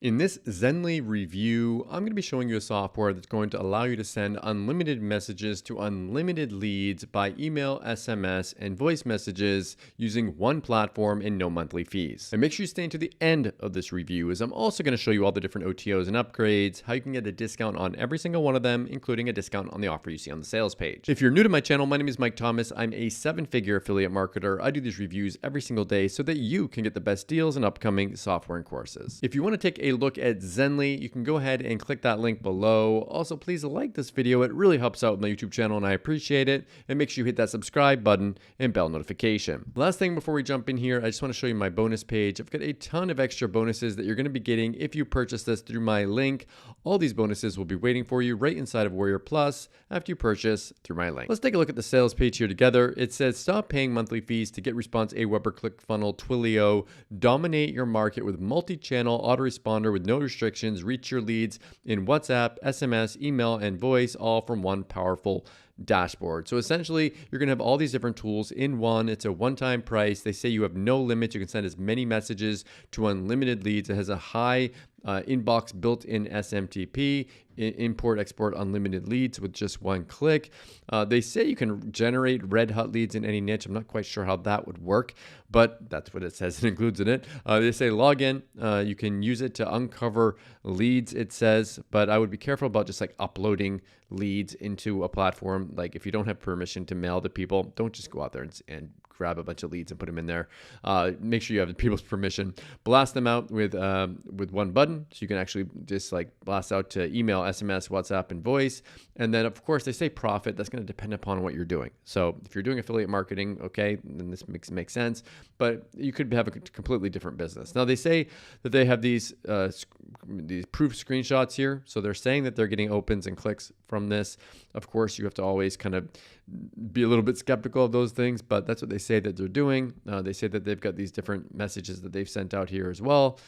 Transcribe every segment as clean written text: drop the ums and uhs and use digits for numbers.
In this Zenly review, I'm going to be showing you a software that's going to allow you to send unlimited messages to unlimited leads by email, SMS, and voice messages using one platform and no monthly fees. And make sure you stay until the end of this review, as I'm also going to show you all the different OTOs and upgrades, how you can get a discount on every single one of them, including a discount on the offer you see on the sales page. If you're new to my channel, my name is Mike Thomas. I'm a 7-figure affiliate marketer. I do these reviews every single day so that you can get the best deals and upcoming software and courses. If you want to take a look at Zenly, you can go ahead and click that link below. Also, please like this video. It really helps out my YouTube channel and I appreciate it. And make sure you hit that subscribe button and bell notification. Last thing before we jump in here, I just want to show you my bonus page. I've got a ton of extra bonuses that you're going to be getting if you purchase this through my link. All these bonuses will be waiting for you right inside of Warrior Plus after you purchase through my link. Let's take a look at the sales page here together. It says stop paying monthly fees to get response Aweber, ClickFunnels, Twilio, dominate your market with multi-channel autoresponder with no restrictions, reach your leads in WhatsApp, SMS, email, and voice, all from one powerful dashboard. So essentially, you're going to have all these different tools in one. It's a one-time price. They say you have no limits. You can send as many messages to unlimited leads. It has a high inbox built-in SMTP, import, export unlimited leads with just one click. They say you can generate red hot leads in any niche. I'm not quite sure how that would work, but that's what it says. It includes in it. They say log in. You can use it to uncover leads, it says, but I would be careful about just like uploading leads into a platform. Like if you don't have permission to mail to people, don't just go out there and grab a bunch of leads and put them in there. Make sure you have the people's permission. Blast them out with one button, so you can actually just like blast out to email, SMS, WhatsApp, and voice. And then of course they say profit. That's going to depend upon what you're doing. So if you're doing affiliate marketing, okay, then this makes sense. But you could have a completely different business. Now they say that they have these proof screenshots here. So they're saying that they're getting opens and clicks from this. Of course, you have to always kind of be a little bit skeptical of those things, but that's what they say that they're doing. They say that they've got these different messages that they've sent out here as well.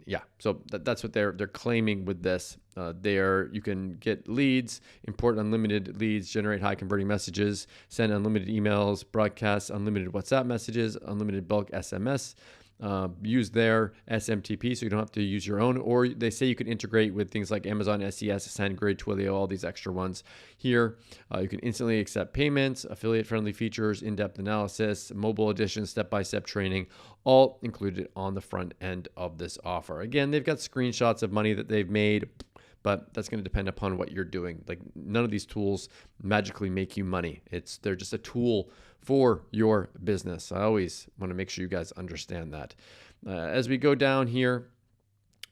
Yeah, so that's what they're claiming with this. You can get leads, import unlimited leads, generate high converting messages, send unlimited emails, broadcast unlimited WhatsApp messages, unlimited bulk SMS. Use their SMTP so you don't have to use your own, or they say you can integrate with things like Amazon SES, SendGrid, Twilio, all these extra ones here. You can instantly accept payments, affiliate friendly features, in-depth analysis, mobile edition, step-by-step training, all included on the front end of this offer. Again, they've got screenshots of money that they've made, but that's going to depend upon what you're doing. Like none of these tools magically make you money. They're just a tool for your business. I always want to make sure you guys understand that. As we go down here,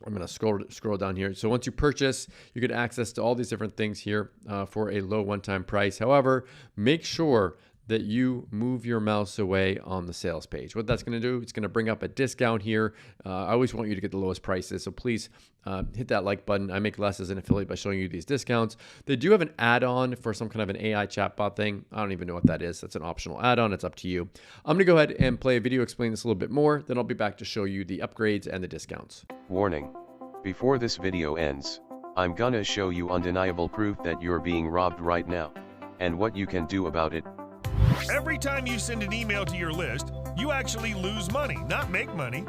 I'm going to scroll down here. So once you purchase, you get access to all these different things here for a low one-time price. However, make sure that you move your mouse away on the sales page. What that's going to do, it's going to bring up a discount here. I always want you to get the lowest prices, so please hit that like button. I make less as an affiliate by showing you these discounts. They do have an add-on for some kind of an AI chatbot thing. I don't even know what that is. That's an optional add-on. It's up to you. I'm going to go ahead and play a video explaining this a little bit more. Then I'll be back to show you the upgrades and the discounts. Warning. Before this video ends, I'm gonna show you undeniable proof that you're being robbed right now, and what you can do about it. Every time you send an email to your list, you actually lose money, not make money.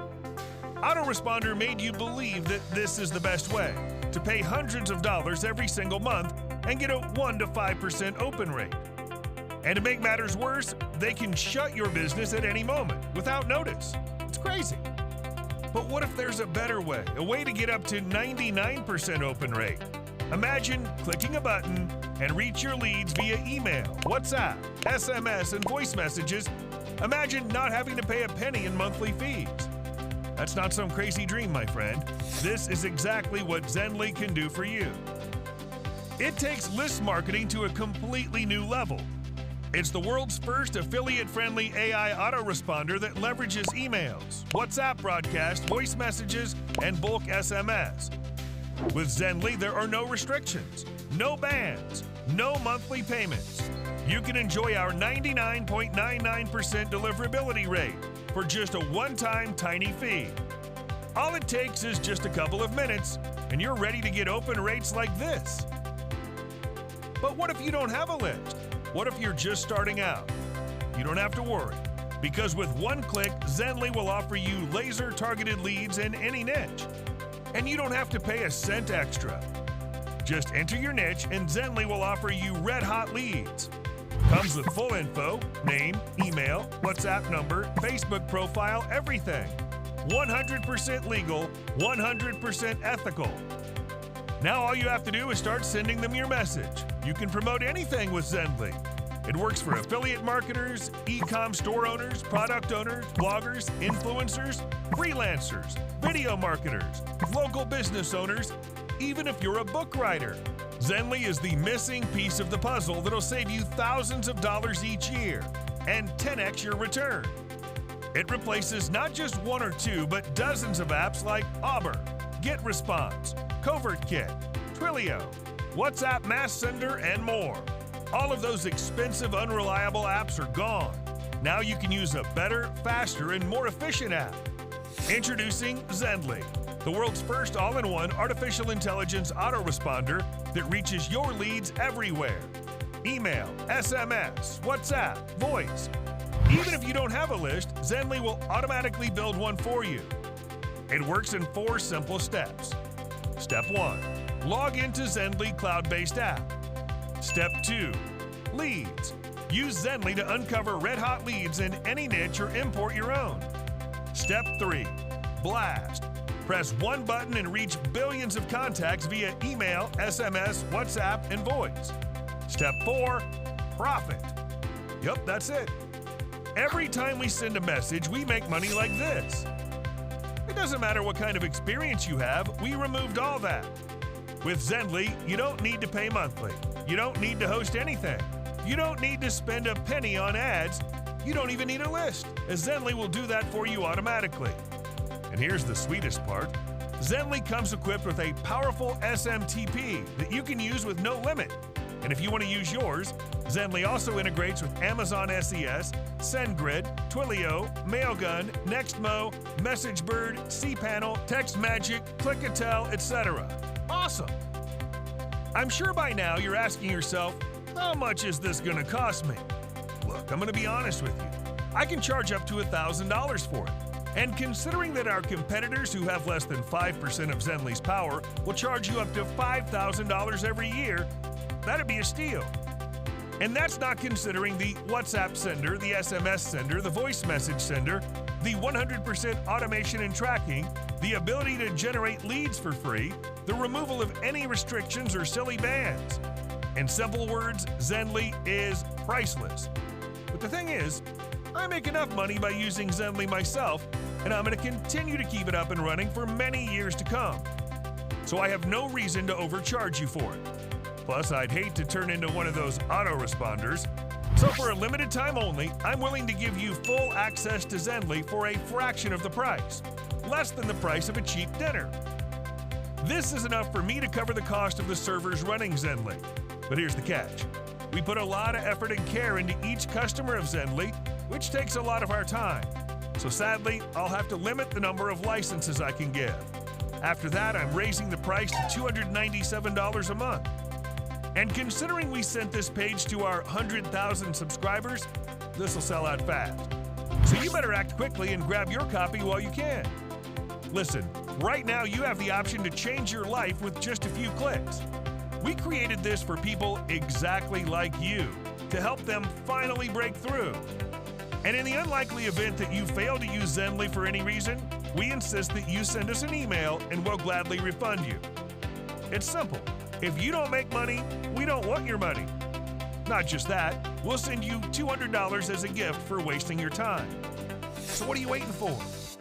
Autoresponder made you believe that this is the best way, to pay hundreds of dollars every single month and get a 1 to 5% open rate. And to make matters worse, they can shut your business at any moment without notice. It's crazy. But what if there's a better way, a way to get up to 99% open rate? Imagine clicking a button and reach your leads via email, WhatsApp, SMS, and voice messages. Imagine not having to pay a penny in monthly fees. That's not some crazy dream, my friend. This is exactly what Zenly can do for you. It takes list marketing to a completely new level. It's the world's first affiliate-friendly AI autoresponder that leverages emails, WhatsApp broadcasts, voice messages, and bulk SMS. With Zenly, there are no restrictions, no bans, no monthly payments. You can enjoy our 99.99% deliverability rate for just a one-time tiny fee. All it takes is just a couple of minutes, and you're ready to get open rates like this. But what if you don't have a list? What if you're just starting out? You don't have to worry, because with one click, Zenly will offer you laser-targeted leads in any niche. and you don't have to pay a cent extra. Just enter your niche and Zenly will offer you red-hot leads. Comes with full info, name, email, WhatsApp number, Facebook profile, everything. 100% legal, 100% ethical. Now all you have to do is start sending them your message. You can promote anything with Zendly. It works for affiliate marketers, e-com store owners, product owners, bloggers, influencers, freelancers, video marketers, local business owners, even if you're a book writer. Zenly is the missing piece of the puzzle that'll save you thousands of dollars each year and 10x your return. It replaces not just one or two, but dozens of apps like Auburn, GetResponse, CovertKit, Twilio, WhatsApp Mass Sender, and more. All of those expensive, unreliable apps are gone. Now you can use a better, faster, and more efficient app. Introducing Zendly, the world's first all-in-one artificial intelligence autoresponder that reaches your leads everywhere. Email, SMS, WhatsApp, voice. Even if you don't have a list, Zenly will automatically build one for you. It works in 4 simple steps. Step 1. Log into Zendly cloud-based app. Step 2. Leads. Use Zenly to uncover red-hot leads in any niche or import your own. Step 3. Blast. Press one button and reach billions of contacts via email, SMS, WhatsApp, and voice. Step 4. Profit. Yup, that's it. Every time we send a message, we make money like this. It doesn't matter what kind of experience you have, we removed all that. With Zendly, you don't need to pay monthly. You don't need to host anything. You don't need to spend a penny on ads. You don't even need a list, as Zenly will do that for you automatically. And here's the sweetest part. Zenly comes equipped with a powerful SMTP that you can use with no limit. And if you want to use yours, Zenly also integrates with Amazon SES, SendGrid, Twilio, Mailgun, Nextmo, MessageBird, cPanel, TextMagic, Clickatel, etc. Awesome! I'm sure by now you're asking yourself, how much is this going to cost me? Look, I'm going to be honest with you. I can charge up to $1,000 for it. And considering that our competitors who have less than 5% of Zenly's power will charge you up to $5,000 every year, that'd be a steal. And that's not considering the WhatsApp sender, the SMS sender, the voice message sender, the 100% automation and tracking, the ability to generate leads for free, the removal of any restrictions or silly bans. In simple words, Zenly is priceless. But the thing is, I make enough money by using Zenly myself, and I'm going to continue to keep it up and running for many years to come. So I have no reason to overcharge you for it. Plus, I'd hate to turn into one of those autoresponders. So for a limited time only, I'm willing to give you full access to Zenly for a fraction of the price, less than the price of a cheap dinner. This is enough for me to cover the cost of the servers running Zenly. But here's the catch. We put a lot of effort and care into each customer of Zenly, which takes a lot of our time. So sadly, I'll have to limit the number of licenses I can give. After that, I'm raising the price to $297 a month. And considering we sent this page to our 100,000 subscribers, this will sell out fast. So you better act quickly and grab your copy while you can. Listen, right now you have the option to change your life with just a few clicks. We created this for people exactly like you, to help them finally break through. And in the unlikely event that you fail to use Zenly for any reason, we insist that you send us an email and we'll gladly refund you. It's simple. If you don't make money, we don't want your money. Not just that, we'll send you $200 as a gift for wasting your time. So what are you waiting for?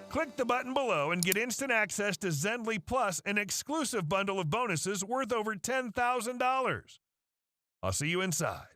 Click the button below and get instant access to Zenly Plus, an exclusive bundle of bonuses worth over $10,000. I'll see you inside.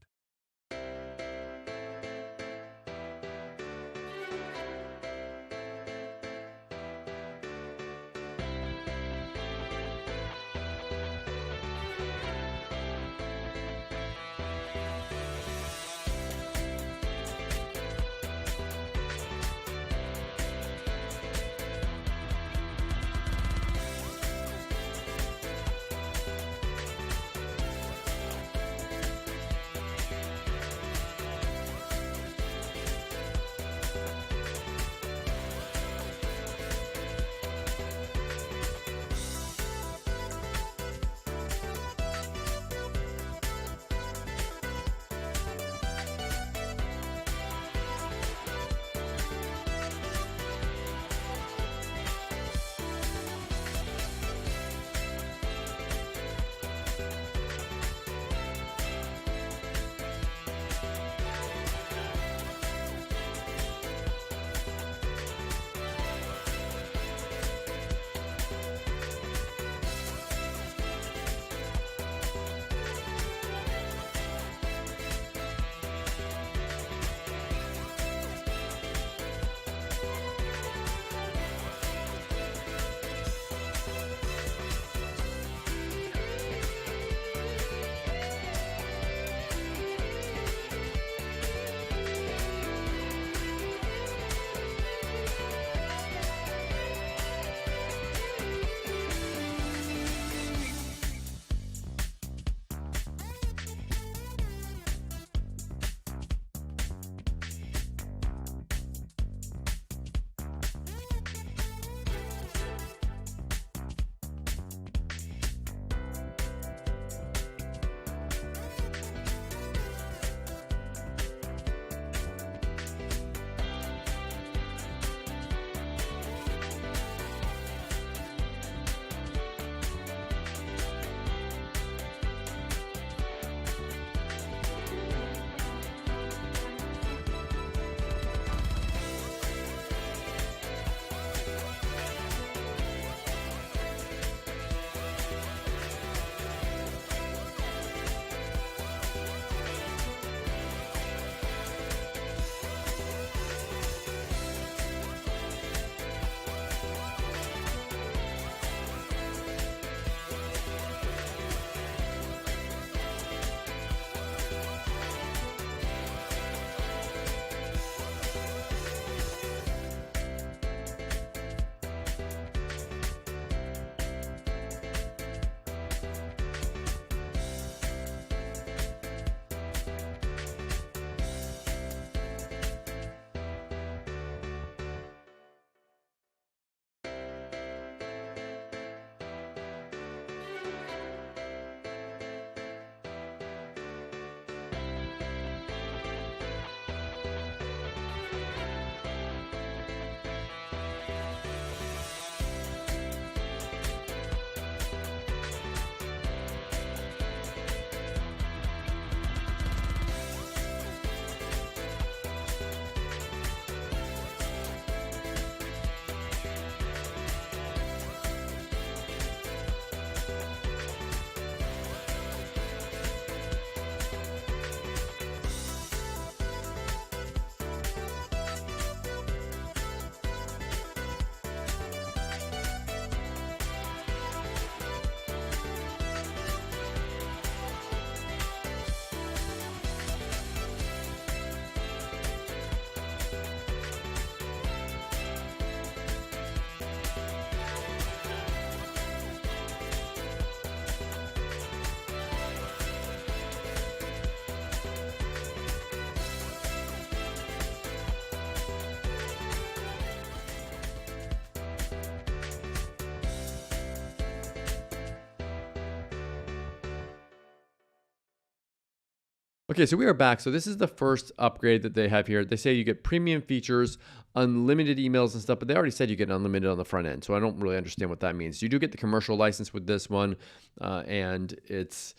Okay, so we are back. So this is the first upgrade that they have here. They say you get premium features, unlimited emails and stuff, but they already said you get unlimited on the front end. So I don't really understand what that means. You do get the commercial license with this one, and it's,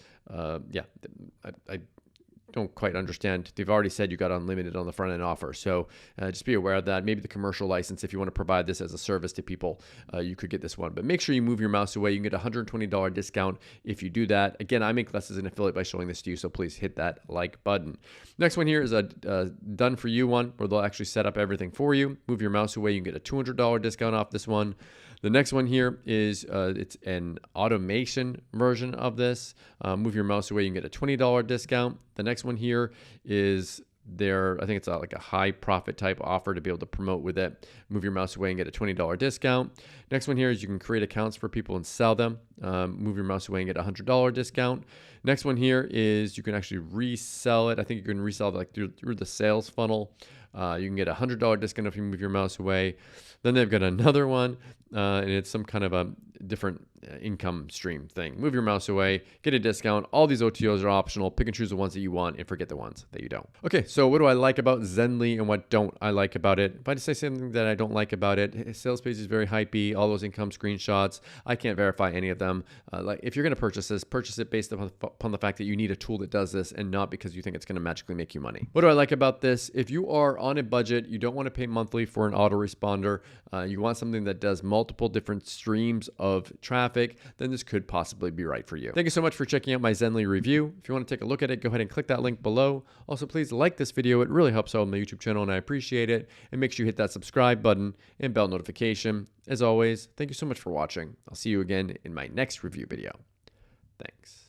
yeah, I don't quite understand. They've already said you got unlimited on the front end offer. So just be aware of that. Maybe the commercial license, if you want to provide this as a service to people, you could get this one. But make sure you move your mouse away. You can get a $120 discount if you do that. Again, I make less as an affiliate by showing this to you, so please hit that like button. Next one here is a done for you one, where they'll actually set up everything for you. Move your mouse away. You can get a $200 discount off this one. The next one here is it's an automation version of this. Move your mouse away, you can get a $20 discount. The next one here is I think it's like a high profit type offer to be able to promote with it. Move your mouse away and get a $20 discount. Next one here is you can create accounts for people and sell them. Move your mouse away and get a $100 discount. Next one here is you can actually resell it. I think you can resell it like through the sales funnel. You can get a $100 discount if you move your mouse away. Then they've got another one, and it's some kind of a different income stream thing. Move your mouse away, get a discount. All these OTOs are optional. Pick and choose the ones that you want and forget the ones that you don't. Okay, so what do I like about Zenly and what don't I like about it? If I just say something that I don't like about it, sales page is very hypey, all those income screenshots. I can't verify any of them. Like if you're going to purchase this, purchase it based upon the fact that you need a tool that does this and not because you think it's going to magically make you money. What do I like about this? If you are on a budget, you don't want to pay monthly for an autoresponder, you want something that does multiple different streams of traffic, then this could possibly be right for you. Thank you so much for checking out my Zenly review. If you want to take a look at it, go ahead and click that link below. Also, please like this video. It really helps out on my YouTube channel and I appreciate it. And make sure you hit that subscribe button and bell notification. As always, thank you so much for watching. I'll see you again in my next review video. Thanks.